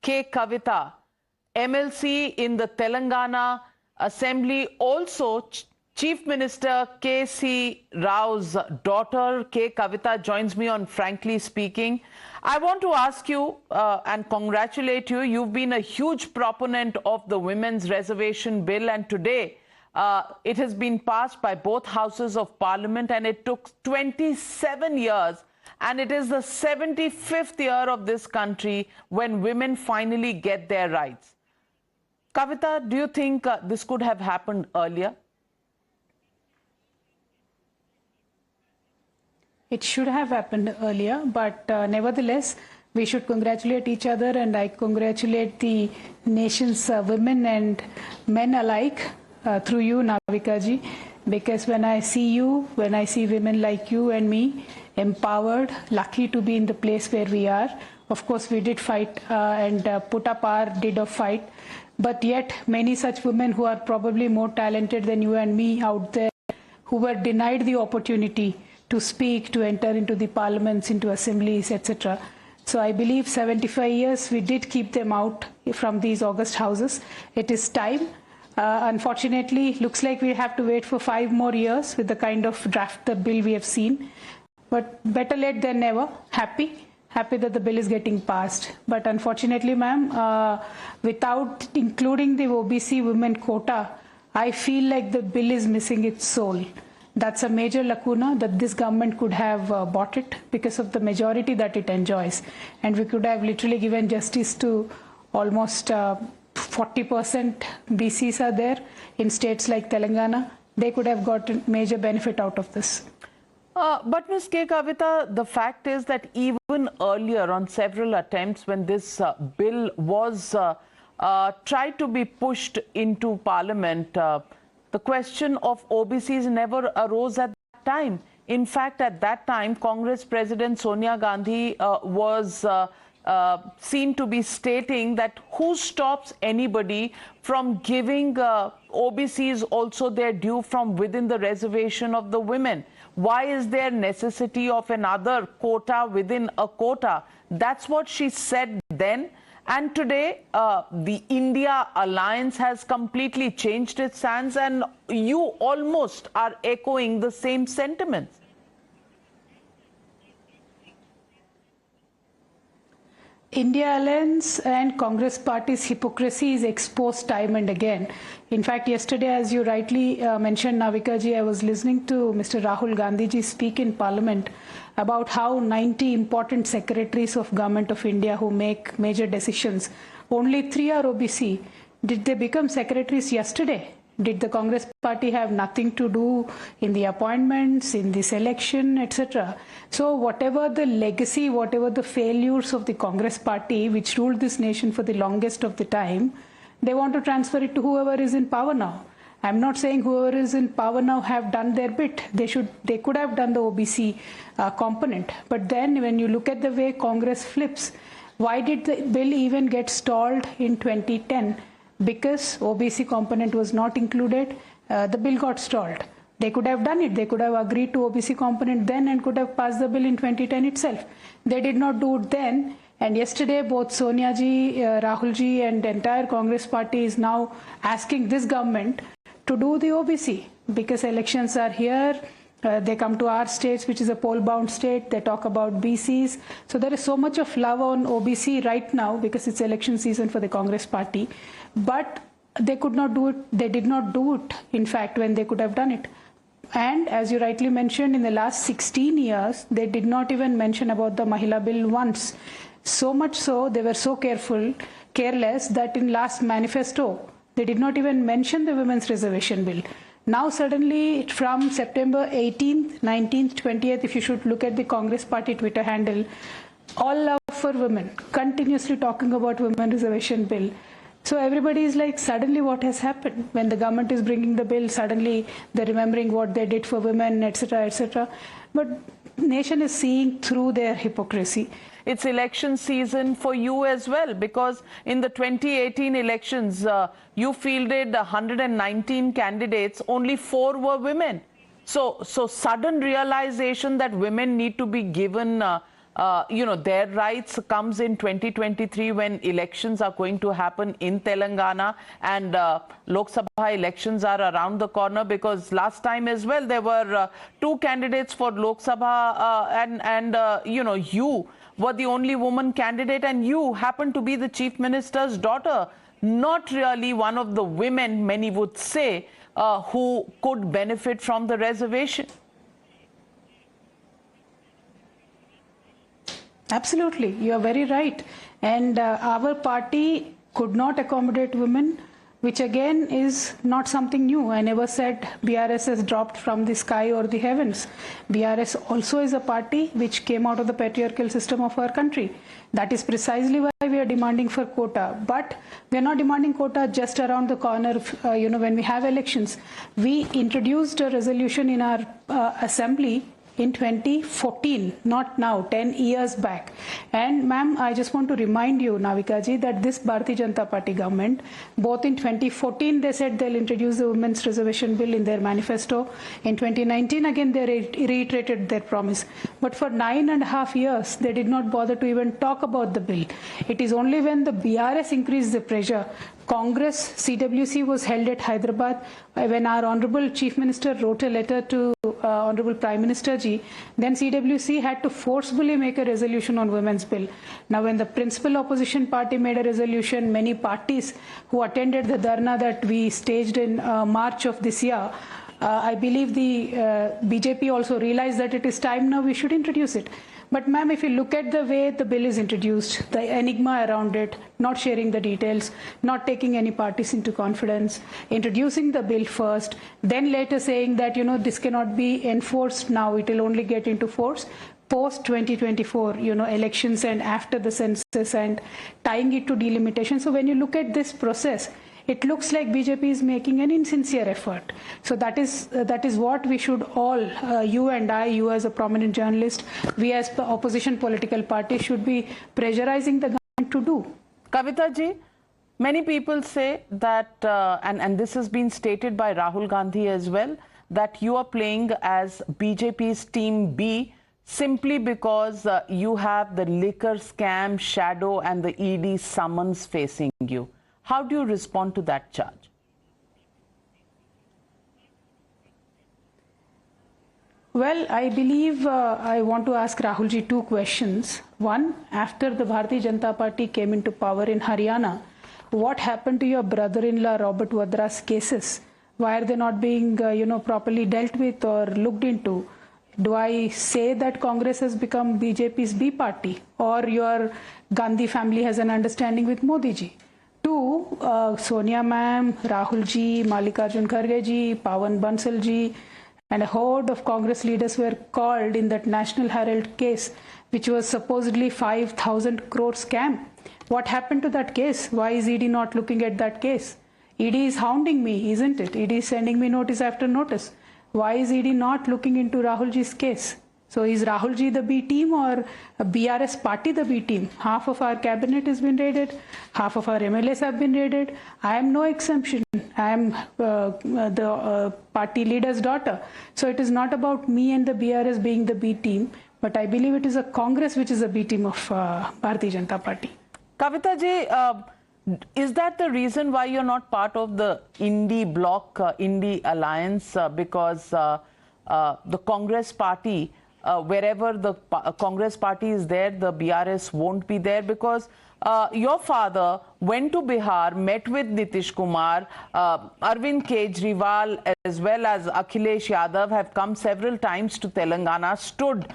K Kavitha, MLC in the Telangana Assembly. Also, Chief Minister KC Rao's daughter, K Kavitha, joins me on Frankly Speaking. I want to ask you and congratulate you. You've been a huge proponent of the Women's Reservation Bill, and today it has been passed by both houses of Parliament, and it took 27 years. And it is the 75th year of this country when women finally get their rights. Kavitha, do you think this could have happened earlier? It should have happened earlier, but nevertheless, we should congratulate each other, and I congratulate the nation's women and men alike through you, Navika ji, because when I see you, when I see women like you and me, empowered, lucky to be in the place where we are. Of course, we did fight and put up our did of fight, but yet many such women who are probably more talented than you and me out there, who were denied the opportunity to speak, to enter into the parliaments, into assemblies, etc. So I believe 75 years, we did keep them out from these august houses. It is time. Unfortunately, looks like we have to wait for 5 more years with the kind of draft the bill we have seen. But better late than never. Happy that the bill is getting passed. But unfortunately, ma'am, without including the OBC women quota, I feel like the bill is missing its soul. That's a major lacuna that this government could have bought it because of the majority that it enjoys. And we could have literally given justice to almost 40% BCs are there in states like Telangana. They could have gotten major benefit out of this. But Ms. K Kavitha, the fact is that even earlier on several attempts when this bill was tried to be pushed into Parliament, the question of OBCs never arose at that time. In fact, at that time, Congress President Sonia Gandhi was seen to be stating that who stops anybody from giving OBCs also their due from within the reservation of the women? Why is there necessity of another quota within a quota? That's what she said then. And today, the India alliance has completely changed its stance, and you almost are echoing the same sentiments. India alliance and Congress party's hypocrisy is exposed time and again. In fact, yesterday, as you rightly mentioned, Navika ji, I was listening to Mr. Rahul Gandhi ji speak in Parliament about how 90 important secretaries of Government of India who make major decisions, only 3 are OBC. Did they become secretaries yesterday? Did the Congress party have nothing to do in the appointments, in the selection, etc.? So whatever the legacy, whatever the failures of the Congress party, which ruled this nation for the longest of the time, they want to transfer it to whoever is in power now. I'm not saying whoever is in power now have done their bit. They could have done the OBC component. But then when you look at the way Congress flips, why did the bill even get stalled in 2010? Because OBC component was not included, the bill got stalled. They could have done it. They could have agreed to OBC component then and could have passed the bill in 2010 itself. They did not do it then. And yesterday, both Sonia ji, Rahul ji, and the entire Congress party is now asking this government to do the OBC because elections are here. They come to our states, which is a poll-bound state. They talk about BCs. So there is so much of love on OBC right now because it's election season for the Congress party. But they could not do it. They did not do it, in fact, when they could have done it. And as you rightly mentioned, in the last 16 years, they did not even mention about the Mahila bill once. So much so, they were so careless that in last manifesto, they did not even mention the Women's Reservation Bill. Now suddenly, from September 18th, 19th, 20th, if you should look at the Congress party Twitter handle, all love for women, continuously talking about Women's Reservation Bill. So everybody is like, suddenly what has happened? When the government is bringing the bill, suddenly they're remembering what they did for women, etc., etc. But nation is seeing through their hypocrisy. It's election season for you as well, because in the 2018 elections, you fielded 119 candidates, only 4 were women. So sudden realization that women need to be given their rights comes in 2023 when elections are going to happen in Telangana, and Lok Sabha elections are around the corner, because last time as well there were two candidates for Lok Sabha, and you were the only woman candidate, and you happen to be the Chief Minister's daughter, not really one of the women, many would say, who could benefit from the reservation. Absolutely, you are very right. And our party could not accommodate women, which again is not something new. I never said BRS has dropped from the sky or the heavens. BRS also is a party which came out of the patriarchal system of our country. That is precisely why we are demanding for quota. But we are not demanding quota just around the corner, when we have elections. We introduced a resolution in our assembly in 2014, not now, 10 years back. And ma'am, I just want to remind you, Navika ji, that this Bharatiya Janata Party government, both in 2014, they said they'll introduce the Women's Reservation Bill in their manifesto. In 2019, again, they reiterated their promise. But for 9.5 years, they did not bother to even talk about the bill. It is only when the BRS increased the pressure, Congress, CWC was held at Hyderabad, when our Honorable Chief Minister wrote a letter to Honorable Prime Minister ji, then CWC had to forcibly make a resolution on women's bill. Now when the principal opposition party made a resolution, many parties who attended the dharna that we staged in March of this year, I believe the BJP also realized that it is time now we should introduce it. But ma'am, if you look at the way the bill is introduced, the enigma around it, not sharing the details, not taking any parties into confidence, introducing the bill first, then later saying that, this cannot be enforced now, it will only get into force post 2024, elections and after the census, and tying it to delimitation. So when you look at this process, it looks like BJP is making an insincere effort. So that is what we should all, you and I, you as a prominent journalist, we as the opposition political party should be pressurizing the government to do. Kavitha ji, many people say that, and this has been stated by Rahul Gandhi as well, that you are playing as BJP's Team B simply because you have the liquor scam shadow and the ED summons facing you. How do you respond to that charge? Well, I believe I want to ask Rahul ji two questions. One, after the Bharatiya Janata Party came into power in Haryana, what happened to your brother-in-law Robert Vadra's cases? Why are they not being, properly dealt with or looked into? Do I say that Congress has become BJP's B party, or your Gandhi family has an understanding with Modi ji? Two, Sonia ma'am, Rahul ji, Mallikarjun Kharge ji, Pawan Bansal ji, and a horde of Congress leaders were called in that National Herald case, which was supposedly 5,000 crore scam. What happened to that case? Why is ED not looking at that case? ED is hounding me, isn't it? ED is sending me notice after notice. Why is ED not looking into Rahul ji's case? So is Rahul ji the B team or a BRS party the B team? Half of our cabinet has been raided, half of our MLAs have been raided. I am no exemption. I am the party leader's daughter. So it is not about me and the BRS being the B team, but I believe it is a Congress which is a B team of Bharatiya Janata Party. Kavitha ji, is that the reason why you're not part of the I.N.D.I.A bloc, I.N.D.I.A alliance? Because the Congress party, wherever the Congress party is there, the BRS won't be there, because your father went to Bihar, met with Nitish Kumar, Arvind Kejriwal as well as Akhilesh Yadav have come several times to Telangana, stood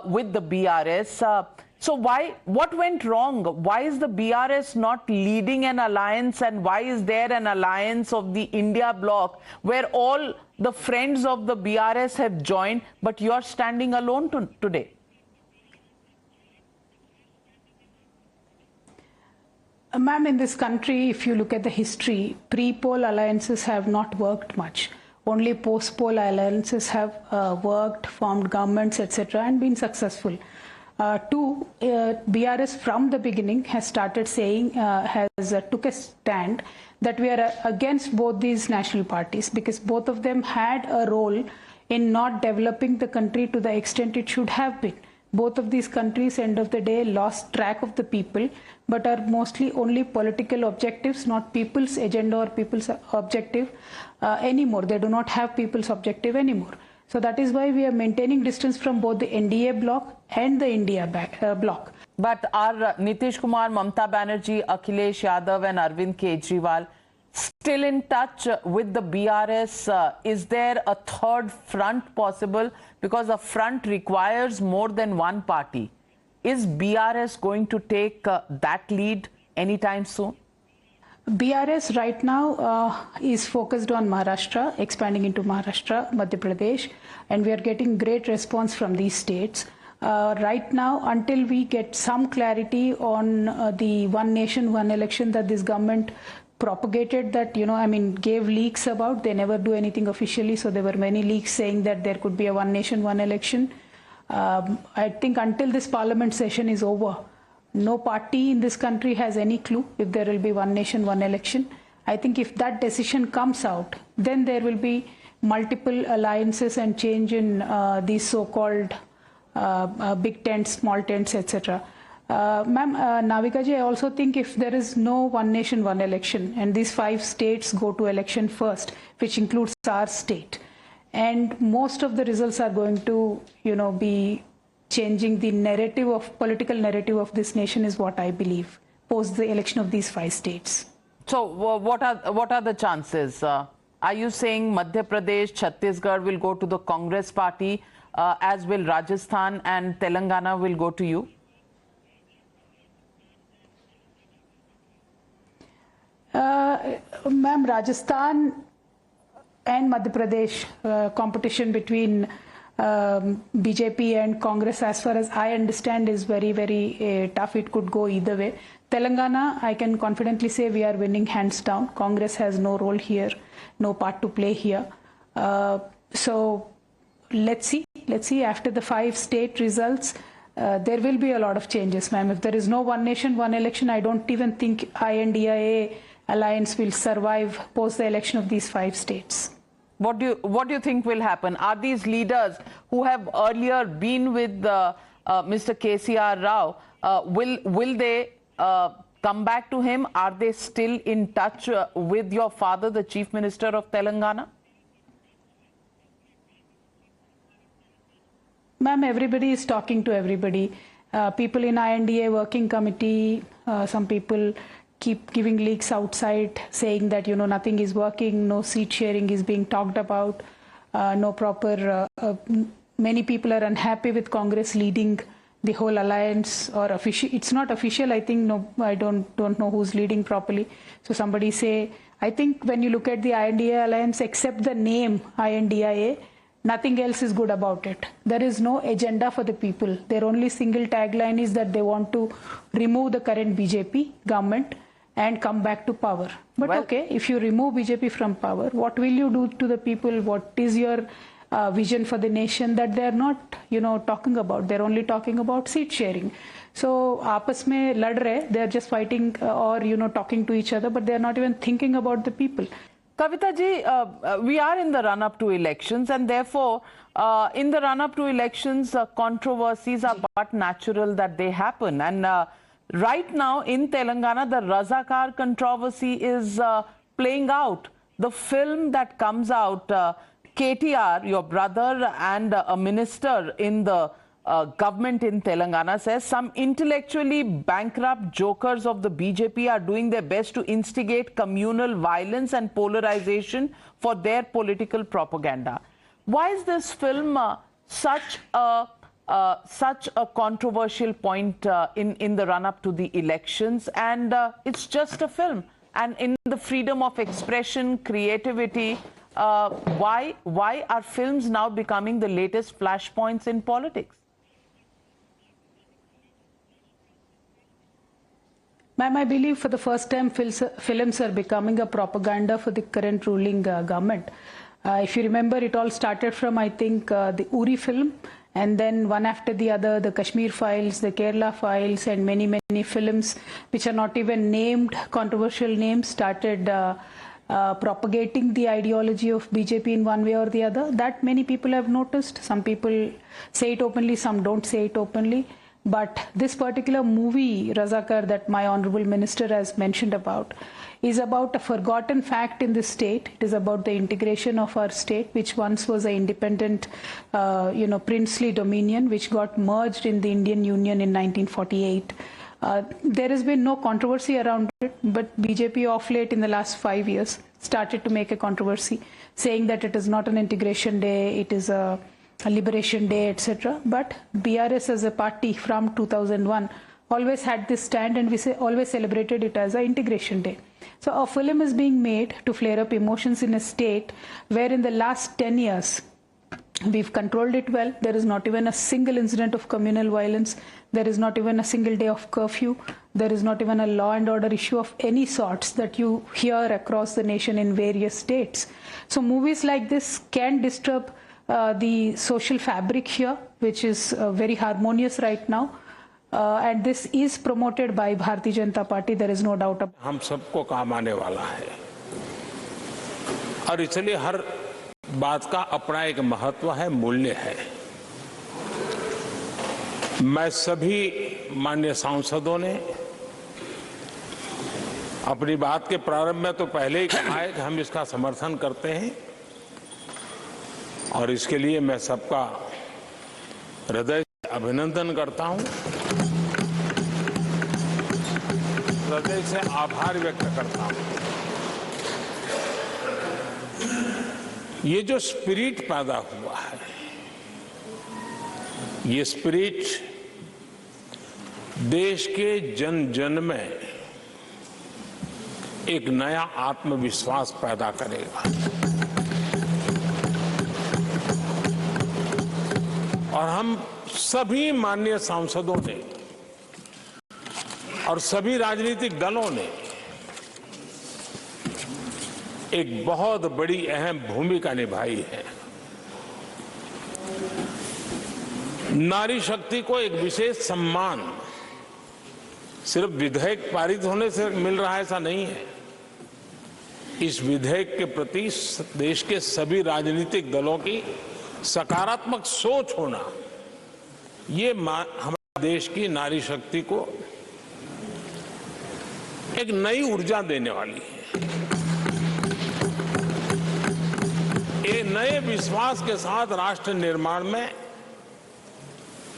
with the BRS. So what went wrong? Why is the BRS not leading an alliance, and why is there an alliance of the India bloc where all the friends of the BRS have joined, but you're standing alone today? Ma'am, in this country, if you look at the history, pre-poll alliances have not worked much. Only post-poll alliances have worked, formed governments, etc., and been successful. Two, BRS from the beginning has started saying, took a stand that we are against both these national parties, because both of them had a role in not developing the country to the extent it should have been. both of these countries, end of the day, lost track of the people, but are mostly only political objectives, not people's agenda or people's objective anymore. They do not have people's objective anymore. So that is why we are maintaining distance from both the N.D.A. bloc and the India bloc. But are Nitish Kumar, Mamta Banerjee, Akhilesh Yadav and Arvind Kejriwal still in touch with the BRS? Is there a third front possible? Because a front requires more than one party. Is BRS going to take that lead anytime soon? BRS right now is focused on Maharashtra, expanding into Maharashtra, Madhya Pradesh, and we are getting great response from these states. Right now, until we get some clarity on the one nation, one election that this government propagated, that, gave leaks about, they never do anything officially, so there were many leaks saying that there could be a one nation, one election. I think until this parliament session is over, no party in this country has any clue if there will be one nation, one election. I think if that decision comes out, then there will be multiple alliances and change in these so-called big tents, small tents, etc. Ma'am, Navika ji, I also think if there is no one nation, one election, and these 5 states go to election first, which includes our state, and most of the results are going to, be changing the narrative of political narrative of this nation, is what I believe, post the election of these 5 states. So what are the chances? Are you saying Madhya Pradesh, Chhattisgarh will go to the Congress party, as will Rajasthan, and Telangana will go to you? Ma'am, Rajasthan and Madhya Pradesh, competition between BJP and Congress, as far as I understand, is very, very tough. It could go either way. Telangana, I can confidently say we are winning hands down. Congress has no role here, no part to play here. So let's see. After the 5 state results, there will be a lot of changes, ma'am. If there is no one nation, one election, I don't even think I.N.D.I.A. alliance will survive post the election of these 5 states. What do you think will happen? Are these leaders who have earlier been with Mr. KCR Rao, will they come back to him? Are they still in touch with your father, the Chief Minister of Telangana? Ma'am, everybody is talking to everybody. People in I.N.D.A. working committee, some people keep giving leaks outside saying that, nothing is working, no seat sharing is being talked about, no proper, many people are unhappy with Congress leading the whole alliance, or official. It's not official, I think. No, I don't know who's leading properly. So somebody say, I think when you look at the I.N.D.I.A. alliance, except the name I.N.D.I.A., nothing else is good about it. There is no agenda for the people. Their only single tagline is that they want to remove the current BJP government and come back to power. But okay, if you remove BJP from power, what will you do to the people? What is your vision for the nation? That they are not, talking about. They're only talking about seat sharing. So, aapas mein lad rahe, they're just fighting or, talking to each other, but they're not even thinking about the people. Kavitha ji, we are in the run-up to elections, and therefore, in the run-up to elections, controversies are but natural that they happen. And right now in Telangana, the Razakar controversy is playing out. The film that comes out, KTR, your brother and a minister in the government in Telangana, says some intellectually bankrupt jokers of the BJP are doing their best to instigate communal violence and polarization for their political propaganda. Why is this film such a controversial point in the run-up to the elections? And it's just a film. And in the freedom of expression, creativity, why are films now becoming the latest flashpoints in politics? Ma'am, I believe for the first time films are becoming a propaganda for the current ruling government. If you remember, it all started from, I think, the Uri film, and then one after the other, the Kashmir Files, the Kerala Files, and many, many films which are not even named, controversial names, started propagating the ideology of BJP in one way or the other. That many people have noticed. Some people say it openly, some don't say it openly. But this particular movie, Razakar, that my honorable minister has mentioned about, is about a forgotten fact in this state. It is about the integration of our state, which once was an independent, princely dominion, which got merged in the Indian Union in 1948. There has been no controversy around it, but BJP of late in the last 5 years started to make a controversy, saying that it is not an integration day, it is a liberation day, etc. But BRS as a party from 2001 always had this stand, and we always celebrated it as an integration day. So a film is being made to flare up emotions in a state where in the last 10 years we've controlled it well. There is not even a single incident of communal violence. There is not even a single day of curfew. There is not even a law and order issue of any sorts that you hear across the nation in various states. So movies like this can disturb the social fabric here, which is very harmonious right now. And this is promoted by Bharatiya Janata Party. There is no doubt about it. हम सबको काम आने वाला है और इसलिए हर बात का अपना एक महत्व है, मूल्य है। मैं सभी माननीय सांसदों ने अपनी बात के प्रारंभ में तो पहले ही कहा है कि हम इसका समर्थन करते हैं और इसके लिए मैं सबका हृदय से अभिनंदन करता हूं, हृदय से आभार व्यक्त करता हूं। ये जो स्पिरिट पैदा हुआ है, ये स्पिरिट देश के जन जन में एक नया आत्मविश्वास पैदा करेगा और हम सभी माननीय सांसदों ने और सभी राजनीतिक दलों ने एक बहुत बड़ी अहम भूमिका निभाई है। नारी शक्ति को एक विशेष सम्मान सिर्फ विधेयक पारित होने से मिल रहा है ऐसा नहीं है। इस विधेयक के प्रति देश के सभी राजनीतिक दलों की सकारात्मक सोच होना, ये हमारे देश की नारी शक्ति को एक नई ऊर्जा देने वाली है। ये नए विश्वास के साथ राष्ट्र निर्माण में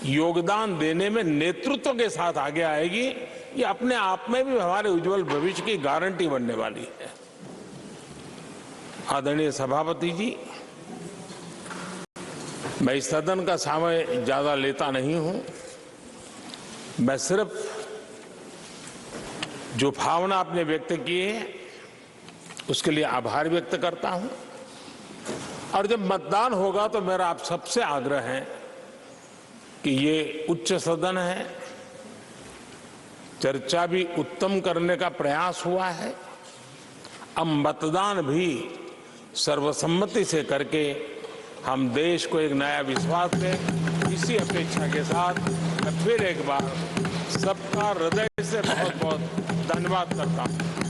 योगदान देने में नेतृत्व के साथ आगे आएगी। ये अपने आप में भी हमारे उज्जवल भविष्य की गारंटी बनने वाली है। आदरणीय सभापति जी, मैं इस सदन का समय ज्यादा लेता नहीं हूं। मैं सिर्फ जो भावना आपने व्यक्त की है उसके लिए आभार व्यक्त करता हूं और जब मतदान होगा तो मेरा आप सबसे आग्रह है कि ये उच्च सदन है, चर्चा भी उत्तम करने का प्रयास हुआ है। अब मतदान भी सर्वसम्मति से करके हम देश को एक नया विश्वास दें। इसी अपेक्षा के साथ मैं फिर एक बार सबका हृदय से बहुत बहुत धन्यवाद करता हूं।